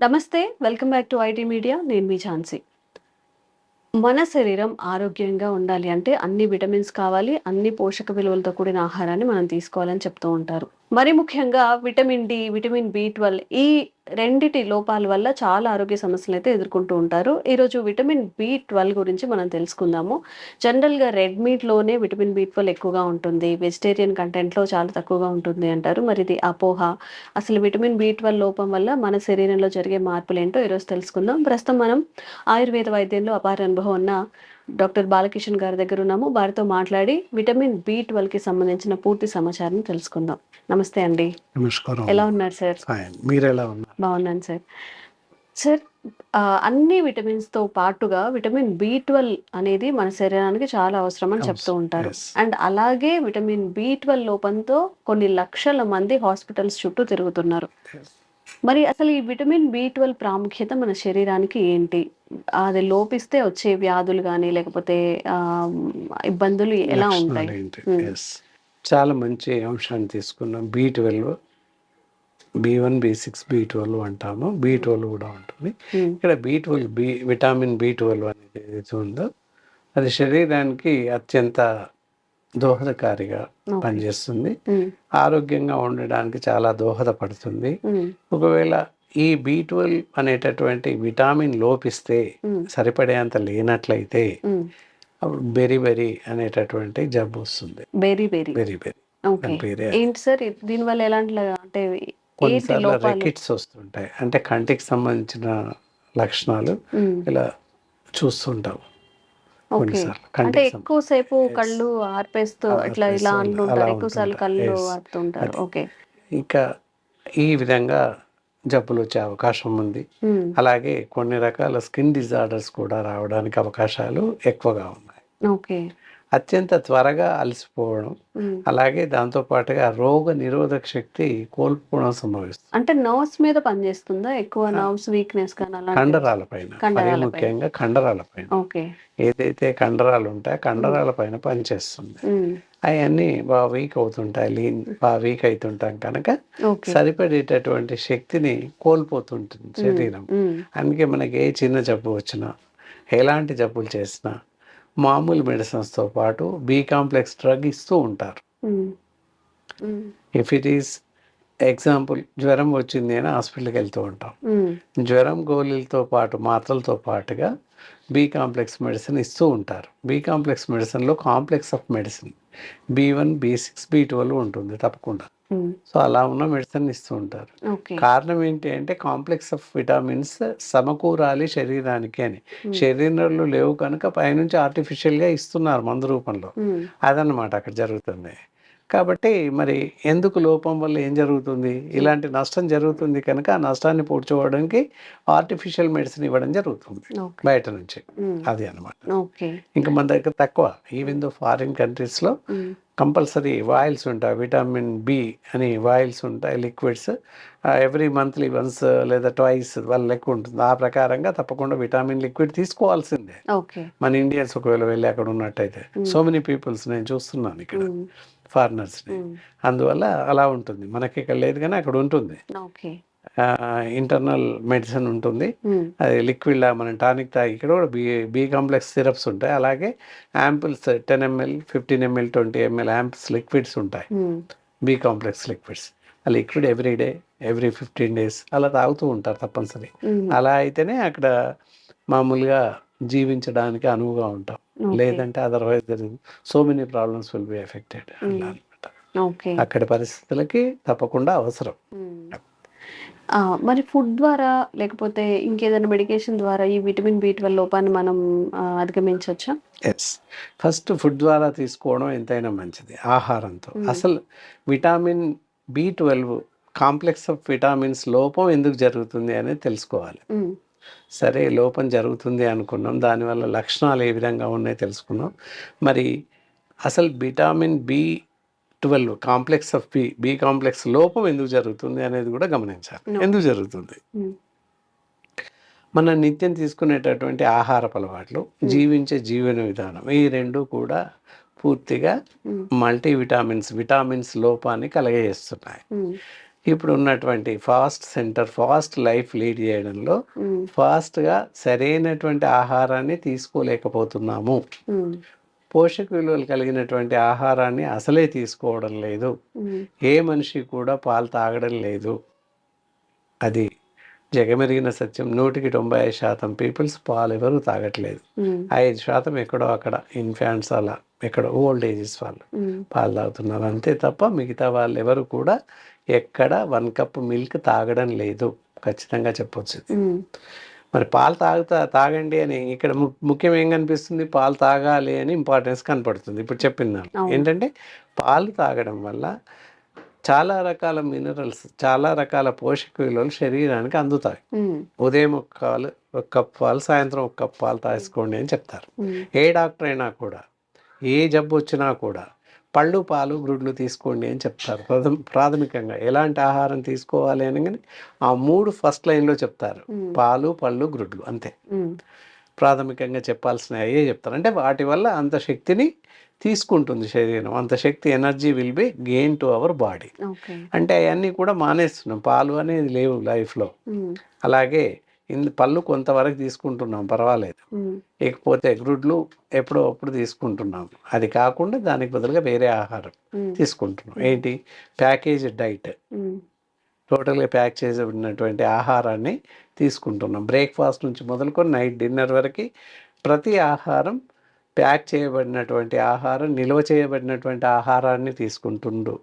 నమస్తే. Welcome back to IT media. నేను మీ ఝాన్సీ. మన శరీరం ఆరోగ్యంగా ఉండాలి అంటే అన్ని విటమిన్స్ కావాలి, అన్ని పోషక విలువలతో కూడిన ఆహారాన్ని మనం తీసుకోవాలని చెప్తూ ఉంటారు. మరి ముఖ్యంగా విటమిన్ డి, విటమిన్ బి12 ఈ రెండిటి లోపాల వల్ల చాలా ఆరోగ్య సమస్యలైతే ఎదుర్కొంటూ ఉంటారు. ఈరోజు విటమిన్ బి12 గురించి మనం తెలుసుకుందాము. జనరల్‌గా రెడ్ మీట్‌లోనే విటమిన్ బి12 ఎక్కువగా ఉంటుంది. వెజిటేరియన్ కంటెంట్‌లో చాలా తక్కువగా ఉంటుంది అంటారు. మరి ఇది అపోహ. అసలు విటమిన్ బి12 లోపం వల్ల మన శరీరంలో జరిగే మార్పులేంటో ఈరోజు తెలుసుకుందాం. ప్రస్తుతం మనం ఆయుర్వేద వైద్యంలో అపార అనుభవం ఉన్న డాక్టర్ బాలకిషన్ గారి దగ్గర ఉన్నాము. వారితో మాట్లాడి విటమిన్ బి12కి సంబంధించిన పూర్తి సమాచారం తెలుసుకుందాం. నమస్తే అండి. నమస్కారం. ఎలా ఉన్నారు సార్? ఫైన్. మీరు ఎలా ఉన్నారు? బాగున్నాను సార్. సార్, అన్ని విటమిన్స్‌తో పాటుగా విటమిన్ బి12 అనేది మన శరీరానికి చాలా అవసరం అని చెప్తూ ఉంటారు. Yes. అండ్ అలాగే విటమిన్ బి12 లోపంతో కొన్ని లక్షల మంది హాస్పిటల్స్ చుట్టూ తిరుగుతున్నారు. Yes. మరి అసలు ఈ విటమిన్ బి12 ప్రాముఖ్యత మన శరీరానికి ఏంటి? అది లోపిస్తే వచ్చే వ్యాధులు గాని లేకపోతే ఇబ్బందులు ఎలా ఉంటాయి? లక్షణాలు ఏంటి? Yes. చాలా మంచి అంశాన్ని తీసుకున్నాం. బి12, బి1, బి6, బి12 అంటాము. బి12 కూడా ఉంటుంది. ఇక్కడ విటమిన్ బి12 అనేది ఏదైతే ఉందో అది శరీరానికి అత్యంత దోహదకారిగా పనిచేస్తుంది. ఆరోగ్యంగా ఉండడానికి చాలా దోహదపడుతుంది. ఒకవేళ ఈ బి12 అనేటటువంటి విటామిన్ లోపిస్తే సరిపడేంత లేనట్లయితే అప్పుడు బెరీ అనేటటువంటి జబ్బు వస్తుంది. బెరీ ఏంటి సార్ దీని వల్ల ఎలాంటి అంటే కొన్నిసార్లు రెకిట్స్ వస్తుంటాయి. అంటే కంటికి సంబంధించిన లక్షణాలు ఇలా చూస్తుంటాం. అంటే ఎక్కువసేపు కళ్ళు ఆర్పేస్తూ ఇట్లా ఇలా అంటుంటారు, ఎక్కువసార్లు కళ్ళు ఆర్పుతుంటారు. ఓకే. ఇంకా ఈ విధంగా జబ్బులు వచ్చే అవకాశం ఉంది. అలాగే కొన్ని రకాల స్కిన్ డిజార్డర్స్ కూడా రావడానికి అవకాశాలు ఎక్కువగా ఉన్నాయి. ఓకే. అత్యంత త్వరగా అలసిపోవడం, అలాగే దాంతో పాటుగా రోగ నిరోధక శక్తి కోల్పోవడం సంభవిస్తుంది. అంటే నర్వ్స్ మీద పనిచేస్తుందా ఎక్కువ? నర్వ్స్ వీక్నెస్ కండరాల పైన, ముఖ్యంగా కండరాల పైన. ఏదైతే కండరాలు ఉంటాయో కండరాల పైన పనిచేస్తుంది. అవన్నీ బాగా వీక్ అవుతుంటాయి. బాగా వీక్ అవుతుంటాం కనుక సరిపడేటటువంటి శక్తిని కోల్పోతుంటుంది శరీరం. అందుకే మనకి ఏ చిన్న జబ్బు వచ్చినా, ఎలాంటి జబ్బులు చేసినా మామూలు మెడిసిన్స్తో పాటు బి కాంప్లెక్స్ డ్రగ్ ఇస్తూ ఉంటారు. ఇఫ్ ఇట్ ఈస్ ఎగ్జాంపుల్, జ్వరం వచ్చింది అని హాస్పిటల్కి వెళ్తూ ఉంటాం. జ్వరం గోళీలతో పాటు మాత్రలతో పాటుగా బి కాంప్లెక్స్ మెడిసిన్ ఇస్తూ ఉంటారు. బి కాంప్లెక్స్ మెడిసిన్లో కాంప్లెక్స్ ఆఫ్ మెడిసిన్ బి1, బి6, బి12 ఉంటుంది తప్పకుండా. సో అలా ఉన్న మెడిసిన్ ఇస్తూ ఉంటారు. కారణం ఏంటి అంటే కాంప్లెక్స్ ఆఫ్ విటామిన్స్ సమకూరాలి శరీరానికి అని. శరీరంలో లేవు కనుక పైనుంచి ఆర్టిఫిషియల్గా ఇస్తున్నారు మందు రూపంలో. అదన్నమాట అక్కడ జరుగుతుంది. కాబట్టి మరి ఎందుకు లోపం వల్ల ఏం జరుగుతుంది? ఇలాంటి నష్టం జరుగుతుంది కనుక ఆ నష్టాన్ని పూడ్చుకోవడానికి ఆర్టిఫిషియల్ మెడిసిన్ ఇవ్వడం జరుగుతుంది బయట నుంచి. అది అనమాట. ఇంకా మన దగ్గర తక్కువ. ఈవెన్ దో ఫారిన్ కంట్రీస్లో కంపల్సరీ వాయిల్స్ ఉంటాయి. విటమిన్ బి అని వాయిల్స్ ఉంటాయి, లిక్విడ్స్. ఎవ్రీ మంత్లీ వన్స్ లేదా ట్వైస్ వాళ్ళ లెక్క ఉంటుంది. ఆ ప్రకారంగా తప్పకుండా విటమిన్ లిక్విడ్ తీసుకోవాల్సిందే. మన ఇండియన్స్ ఒకవేళ వెళ్ళి అక్కడ ఉన్నట్టయితే సో మెనీ పీపుల్స్ నేను చూస్తున్నాను ఇక్కడ ఫారినర్స్ని. అందువల్ల అలా ఉంటుంది. మనకి ఇక్కడ లేదు కానీ అక్కడ ఉంటుంది. ఇంటర్నల్ మెడిసిన్ ఉంటుంది. అది లిక్విడ్ లా మనం టానిక్ తాగి ఇక్కడ కూడా బి కాంప్లెక్స్ సిరప్స్ ఉంటాయి. అలాగే యాంపిల్స్ 10 ml, 15 ml, 20 ml యాంపిల్స్ లిక్విడ్స్ ఉంటాయి, బి కాంప్లెక్స్ లిక్విడ్స్. ఆ లిక్విడ్ ఎవ్రీ 15 days అలా తాగుతూ ఉంటారు తప్పనిసరి. అలా అయితేనే అక్కడ మామూలుగా జీవించడానికి అనువుగా ఉంటాం. లేదంటే otherwise so many problems will be affected అనమాట. అక్కడి పరిస్థితులకి తప్పకుండా అవసరం. మరి ఫుడ్ ద్వారా లేకపోతే ఇంకేదైనా మెడికేషన్ ద్వారా ఈ విటమిన్ బి12 లోపాన్ని మనం అధిగమించవచ్చా? ఎస్, ఫస్ట్ ఫుడ్ ద్వారా తీసుకోవడం ఎంతైనా మంచిది, ఆహారంతో. అసలు విటమిన్ బి12 కాంప్లెక్స్ ఆఫ్ విటామిన్స్ లోపం ఎందుకు జరుగుతుంది అనేది తెలుసుకోవాలి. సరే, లోపం జరుగుతుంది అనుకున్నాం, దానివల్ల లక్షణాలు ఏ విధంగా ఉన్నాయో తెలుసుకున్నాం. మరి అసలు విటమిన్ బి12 కాంప్లెక్స్ ఆఫ్ బి కాంప్లెక్స్ లోపం ఎందుకు జరుగుతుంది అనేది కూడా గమనించాలి. ఎందుకు జరుగుతుంది? మనం నిత్యం తీసుకునేటటువంటి ఆహారపు అలవాట్లు, జీవించే జీవన విధానం, ఈ రెండు కూడా పూర్తిగా విటామిన్స్ లోపాన్ని కలగజేస్తున్నాయి. ఇప్పుడు ఉన్నటువంటి ఫాస్ట్ లైఫ్ లీడ్ చేయడంలో ఫాస్ట్గా సరైనటువంటి ఆహారాన్ని తీసుకోలేకపోతున్నాము. పోషక విలువలు కలిగినటువంటి ఆహారాన్ని అసలే తీసుకోవడం లేదు. ఏ మనిషి కూడా పాలు తాగడం లేదు. అది జగమెరిగిన సత్యం. 95% పీపుల్స్ పాలు ఎవరు తాగట్లేదు. 5% ఎక్కడో అక్కడ ఇన్ఫాంట్స్ అలా ఎక్కడ ఓల్డ్ ఏజెస్ వాళ్ళు పాలు తాగుతున్నారు అంతే తప్ప మిగతా వాళ్ళు ఎవరు కూడా ఎక్కడ 1 కప్ మిల్క్ తాగడం లేదు. ఖచ్చితంగా చెప్పొచ్చు. మరి పాలు తాగండి అని ఇక్కడ ముఖ్యం ఏం కనిపిస్తుంది, పాలు తాగాలి అని ఇంపార్టెన్స్ కనపడుతుంది. ఇప్పుడు చెప్పింది ఏంటంటే పాలు తాగడం వల్ల చాలా రకాల మినరల్స్, చాలా రకాల పోషక విలువలు శరీరానికి అందుతాయి. ఉదయం ఒక కప్ పాలు, సాయంత్రం 1 కప్ పాలు తీసుకోండి అని చెప్తారు. ఏ డాక్టర్ అయినా కూడా ఏ జబ్బు వచ్చినా కూడా పళ్ళు, పాలు, గ్రుడ్లు తీసుకోండి అని చెప్తారు. ప్రాథమికంగా ఎలాంటి ఆహారం తీసుకోవాలి అని కానీ ఆ 3 ఫస్ట్ లైన్లో చెప్తారు. పాలు, పళ్ళు, గ్రుడ్లు అంతే ప్రాథమికంగా చెప్పాల్సిన అయ్యే చెప్తారు. అంటే వాటి వల్ల అంత శక్తిని తీసుకుంటుంది శరీరం. అంత శక్తి, energy will be gain to our body. అంటే అవన్నీ కూడా మానేస్తున్నాం. పాలు అనేది లేవు లైఫ్లో. అలాగే పళ్ళు కొంతవరకు తీసుకుంటున్నాం, పర్వాలేదు. ఇకపోతే గ్రుడ్లు ఎప్పుడో అప్పుడు తీసుకుంటున్నాం. అది కాకుండా దానికి బదులుగా వేరే ఆహారం తీసుకుంటున్నాం. ఏంటి? ప్యాకేజ్ డైట్, టోటల్గా ప్యాక్ చేయబడినటువంటి ఆహారాన్ని తీసుకుంటున్నాం. బ్రేక్ఫాస్ట్ నుంచి మొదలుకొని నైట్ డిన్నర్ వరకు ప్రతి ఆహారం ప్యాక్ చేయబడినటువంటి ఆహారం, నిల్వ చేయబడినటువంటి ఆహారాన్ని తీసుకుంటుండు.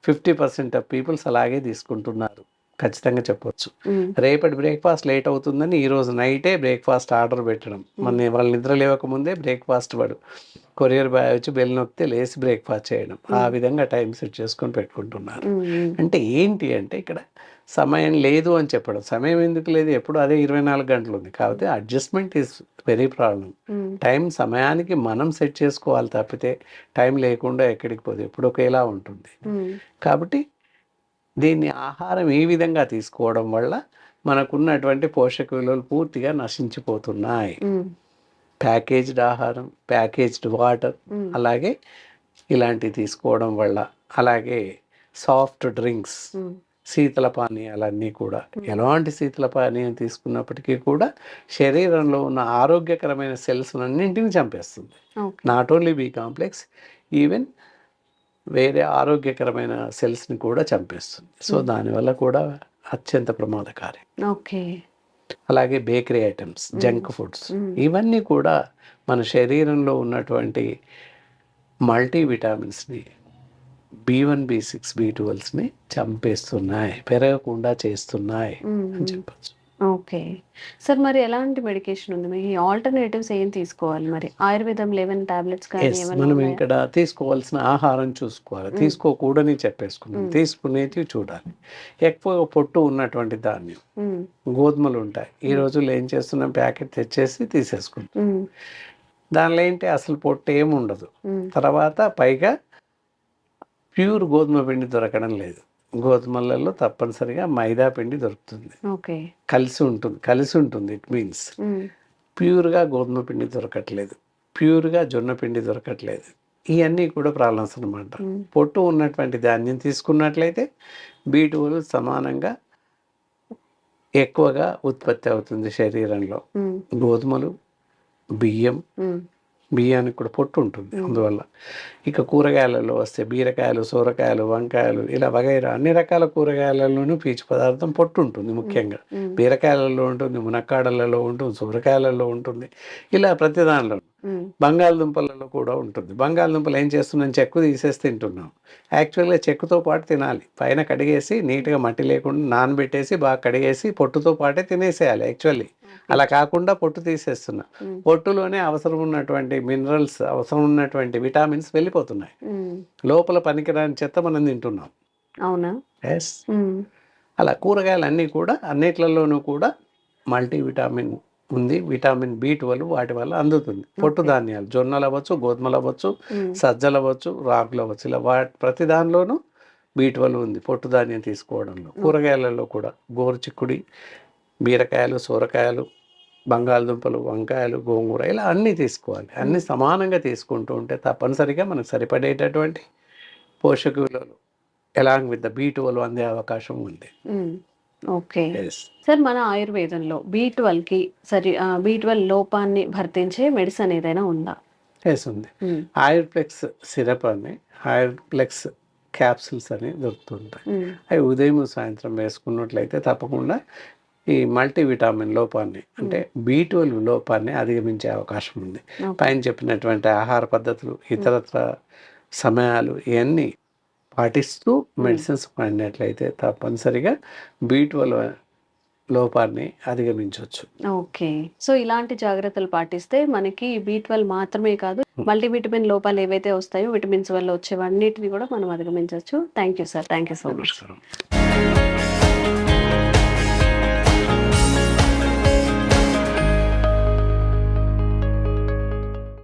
50% ఆఫ్ పీపుల్స్ అలాగే తీసుకుంటున్నారు. ఖచ్చితంగా చెప్పొచ్చు. రేపటి బ్రేక్ఫాస్ట్ లేట్ అవుతుందని ఈరోజు నైటే బ్రేక్ఫాస్ట్ ఆర్డర్ పెట్టడం. వాళ్ళు నిద్ర లేవకముందే బ్రేక్ఫాస్ట్ కొరియర్ బాయ్ వచ్చి బెల్ నొక్కితే లేసి బ్రేక్ఫాస్ట్ చేయడం. ఆ విధంగా టైం సెట్ చేసుకొని పెట్టుకుంటున్నారు. అంటే ఏంటి అంటే ఇక్కడ సమయం లేదు అని చెప్పడం. సమయం ఎందుకు లేదు? ఎప్పుడు అదే 24 గంటలు ఉంది. కాబట్టి adjustment is very problem. Time సమయానికి మనం సెట్ చేసుకోవాలి తప్పితే టైం లేకుండా ఎక్కడికి పోదు, ఎప్పుడు ఒకేలా ఉంటుంది. కాబట్టి దీన్ని ఆహారం ఈ విధంగా తీసుకోవడం వల్ల మనకున్నటువంటి పోషక విలువలు పూర్తిగా నశించిపోతున్నాయి. ప్యాకేజ్డ్ ఆహారం, ప్యాకేజ్డ్ వాటర్, అలాగే ఇలాంటివి తీసుకోవడం వల్ల, అలాగే సాఫ్ట్ డ్రింక్స్, శీతల పానీయాలన్నీ కూడా ఎలాంటి శీతల పానీయం తీసుకున్నప్పటికీ కూడా శరీరంలో ఉన్న ఆరోగ్యకరమైన సెల్స్ అన్నింటినీ చంపేస్తుంది. Not only B complex, even వేరే ఆరోగ్యకరమైన సెల్స్ని కూడా చంపేస్తుంది. సో దానివల్ల కూడా అత్యంత ప్రమాదకారి. ఓకే. అలాగే బేకరీ ఐటమ్స్, జంక్ ఫుడ్స్, ఇవన్నీ కూడా మన శరీరంలో ఉన్నటువంటి మల్టీవిటామిన్స్ని, B1, B6, B12ని చంపేస్తున్నాయి, పెరగకుండా చేస్తున్నాయి అని చెప్పచ్చు. ఓకే సార్, మరి ఎలాంటి మెడికేషన్ ఉంది? మీ ఆల్టర్నేటివ్స్ ఏం తీసుకోవాలి? మరి ఆయుర్వేదం 11 టాబ్లెట్స్ కానీ మనం ఇక్కడ తీసుకోవాల్సిన ఆహారం చూసుకోవాలి. తీసుకోకూడని చెప్పేసుకున్నాం, తీసుకునేవి చూడాలి. ఎక్కువ పొట్టు ఉన్నటువంటి ధాన్యం, గోధుమలు ఉంటాయి. ఈ రోజుల్లో ఏం చేస్తున్నాం, ప్యాకెట్ తెచ్చేసి తీసేసుకుంటాం. దానిలో ఏంటి, అసలు పొట్టు ఏముండదు. తర్వాత పైగా ప్యూర్ గోధుమ పిండి దొరకడం లేదు. గోధుమలలో తప్పనిసరిగా మైదా పిండి దొరుకుతుంది, కలిసి ఉంటుంది. ఇట్ మీన్స్ ప్యూర్గా గోధుమ పిండి దొరకట్లేదు, ప్యూర్గా జొన్న పిండి దొరకట్లేదు. ఇవన్నీ కూడా ప్రాబ్లమ్స్ అనమాట. పొట్టు ఉన్నటువంటి ధాన్యం తీసుకున్నట్లయితే B12 సమానంగా ఎక్కువగా ఉత్పత్తి అవుతుంది శరీరంలో. గోధుమలు, బియ్యానికి కూడా పొట్టు ఉంటుంది అందువల్ల. ఇక కూరగాయలలో వస్తే బీరకాయలు, సొరకాయలు, వంకాయలు, ఇలా వగైరా అన్ని రకాల కూరగాయలలోనూ పీచు పదార్థం పొట్టు ఉంటుంది. ముఖ్యంగా బీరకాయలలో ఉంటుంది, మునక్కాడలలో ఉంటుంది, సొరకాయలలో ఉంటుంది, ఇలా ప్రతి దానిలో. బంగాళదుంపలలో కూడా ఉంటుంది. బంగాళదుంపలు ఏం చేస్తున్నాం, చెక్కు తీసేసి తింటున్నాం. యాక్చువల్గా చెక్కుతో పాటు తినాలి. పైన కడిగేసి నీట్గా మట్టి లేకుండా నానబెట్టేసి బాగా కడిగేసి పొట్టుతో పాటే తినేసేయాలి యాక్చువల్లీ. అలా కాకుండా పొట్టు తీసేస్తున్నాం. పొట్టులోనే అవసరం ఉన్నటువంటి మినరల్స్, అవసరం ఉన్నటువంటి విటామిన్స్ వెళ్ళిపోతున్నాయి. లోపల పనికిరాని చెత్త మనం తింటున్నాం. అవునా? ఎస్. అలా కూరగాయలు అన్నీ కూడా అన్నిట్లలోనూ కూడా మల్టీవిటామిన్ ఉంది. విటామిన్ B12 వాటి వల్ల అందుతుంది. పొట్టు ధాన్యాలు, జొన్నలు అవ్వచ్చు, గోధుమలు అవ్వచ్చు, సజ్జలు అవ్వచ్చు, రాగులు అవ్వచ్చు, ఇలా ప్రతి దానిలోనూ B12 ఉంది పొట్టు ధాన్యం తీసుకోవడంలో. కూరగాయలలో కూడా గోరుచిక్కుడి, బీరకాయలు, సొరకాయలు, బంగాళదుంపలు, వంకాయలు, గోంగూర, ఇలా అన్నీ తీసుకోవాలి. అన్నీ సమానంగా తీసుకుంటూ ఉంటే తప్పనిసరిగా మనకు సరిపడేటటువంటి పోషక విలువలు అలాంగ్ విత్ ద B12 అందే అవకాశం ఉంది. ఓకే. ఎస్. సార్ మన ఆయుర్వేదంలో B12కి B12 లోపాన్ని భర్తించే మెడిసిన్ ఏదైనా ఉందా? ఎస్ ఉంది. ఆయుర్ప్లెక్స్ సిరప్ అని, ఆయుర్ప్లెక్స్ క్యాప్సిల్స్ అని దొరుకుతుంటాయి. అవి ఉదయం సాయంత్రం వేసుకున్నట్లయితే తప్పకుండా ఈ మల్టీవిటామిన్ లోపాన్ని అంటే B12 లోపాన్ని అధిగమించే అవకాశం ఉంది. పైన చెప్పినటువంటి ఆహార పద్ధతులు, ఇతరత్ర సమయాలు ఇవన్నీ పాటిస్తూ మెడిసిన్స్ వాడినట్లయితే తప్పనిసరిగా B12 లోపాన్ని అధిగమించవచ్చు. ఓకే. సో ఇలాంటి జాగ్రత్తలు పాటిస్తే మనకి B12 మాత్రమే కాదు, మల్టీవిటమిన్ లోపాలు ఏవైతే వస్తాయో విటమిన్స్ వల్ల వచ్చేవన్నిటిని కూడా మనం అధిగమించవచ్చు. Thank you sir. Thank you so much. నమస్కారం.